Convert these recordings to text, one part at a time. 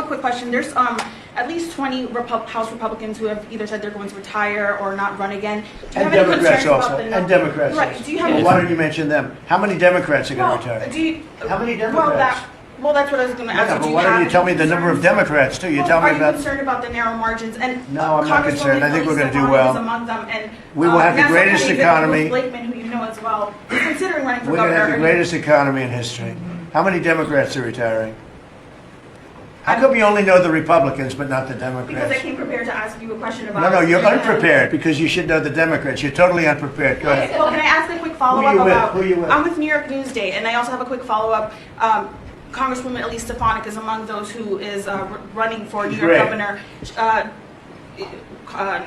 a quick question. There's at least 20 House Republicans who have either said they're going to retire or not run again. Do you have any Democrats concerns also. about the And Democrats. Right. Also. Do you have Why don't you mention them? How many Democrats are going to retire? How many Democrats? Well, that's what I was going to ask you. But why don't you tell me the number of Democrats too? You tell me Are you about. concerned about the narrow margins? And No, I'm not concerned. I think we're going to do Congresswoman well. is among them, and We will have the National greatest candidate economy. Bruce Blakeman, who you know as well, is considering running for We're going governor. to have the greatest economy in history. How many Democrats are retiring? How come you only know the Republicans but not the Democrats? Because I came prepared to ask you a question about. No, you're unprepared because you should know the Democrats. You're totally unprepared. Go ahead. Well, can I ask a quick follow-up Who about? Who you with? I'm with New York Newsday, and I also have a quick follow-up. Congresswoman Elise Stefanik is among those who is running for New York great. governor.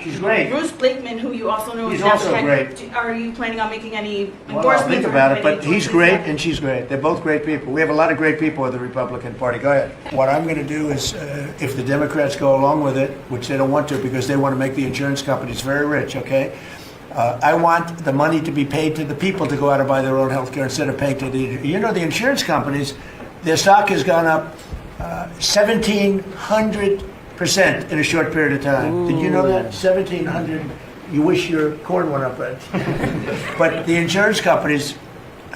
She's great. Bruce Blakeman, who you also know He's is also national head. great. Are you planning on making any Well, I'll endorsements? think or about it, but anything he's towards great that? and she's great. They're both great people. We have a lot of great people in the Republican Party. Go ahead. What I'm going to do is, if the Democrats go along with it, which they don't want to because they want to make the insurance companies very rich, okay? I want the money to be paid to the people to go out and buy their own health care instead of paying to the, the insurance companies, their stock has gone up 1,700% in a short period of time. Ooh. Did you know that? 1,700. You wish your corn went up, right? But the insurance companies'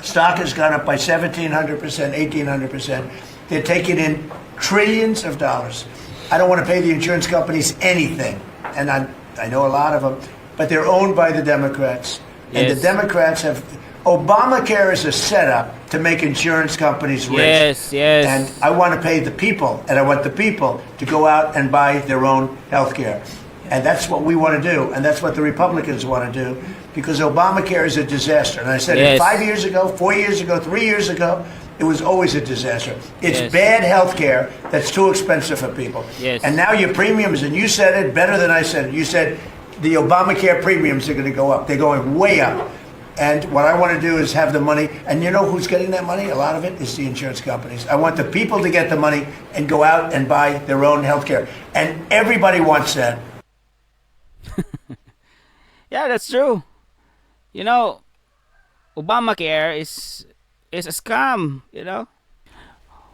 stock has gone up by 1,700%, 1,800%. They're taking in trillions of dollars. I don't want to pay the insurance companies anything, and I know a lot of them, but they're owned by the Democrats. And the Democrats have... Obamacare is a setup to make insurance companies rich. Yes. And I want to pay the people, and I want the people to go out and buy their own health care. And that's what we want to do, and that's what the Republicans want to do, because Obamacare is a disaster. And I said it 5 years ago, 4 years ago, 3 years ago, it was always a disaster. It's bad health care that's too expensive for people. And now your premiums, and you said it better than I said it, you said the Obamacare premiums are going to go up. They're going way up. And what I want to do is have the money, and you know who's getting that money? A lot of it is the insurance companies. I want the people to get the money and go out and buy their own health care. And everybody wants that. Yeah, that's true. Obamacare is a scam,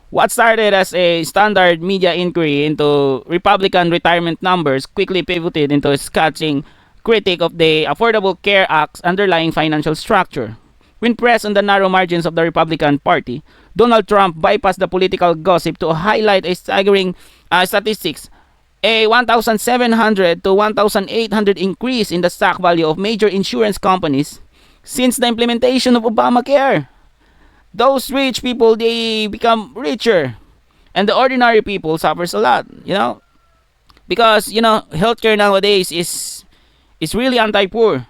What started as a standard media inquiry into Republican retirement numbers quickly pivoted into a scathing critique of the Affordable Care Act's underlying financial structure. When pressed on the narrow margins of the Republican Party, Donald Trump bypassed the political gossip to highlight a staggering statistics: a 1,700 to 1,800 increase in the stock value of major insurance companies since the implementation of Obamacare. Those rich people, they become richer, and the ordinary people suffers a lot, because healthcare nowadays is really anti-poor.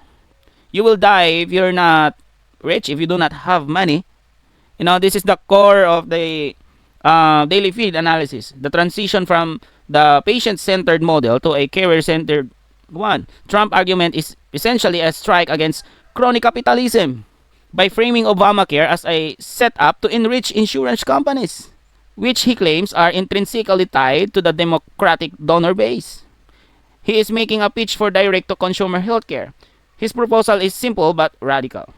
You will die if you're not rich, if you do not have money. This is the core of the daily feed analysis, the transition from the patient-centered model to a career-centered one. Trump's argument is essentially a strike against crony capitalism by framing Obamacare as a setup to enrich insurance companies, which he claims are intrinsically tied to the Democratic donor base. He is making a pitch for direct-to-consumer healthcare. His proposal is simple but radical.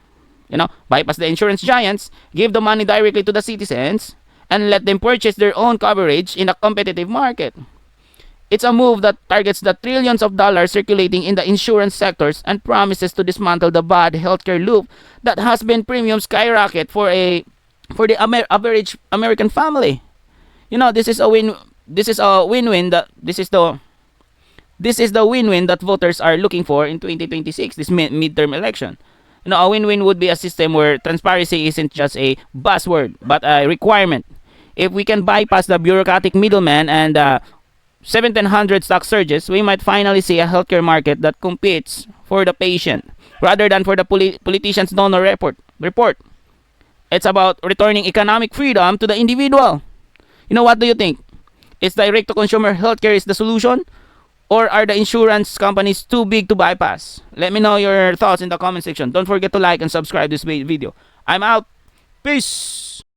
Bypass the insurance giants, give the money directly to the citizens, and let them purchase their own coverage in a competitive market. It's a move that targets the trillions of dollars circulating in the insurance sectors and promises to dismantle the bad healthcare loop that has been premium skyrocket for the average American family. This is a win. This is a win-win. This is the win-win that voters are looking for in 2026, this midterm election. A win-win would be a system where transparency isn't just a buzzword, but a requirement. If we can bypass the bureaucratic middleman and 1,700 stock surges, we might finally see a healthcare market that competes for the patient rather than for the politician's donor report. It's about returning economic freedom to the individual. What do you think? Is direct-to-consumer healthcare is the solution? Or are the insurance companies too big to bypass? Let me know your thoughts in the comment section. Don't forget to like and subscribe this video. I'm out. Peace.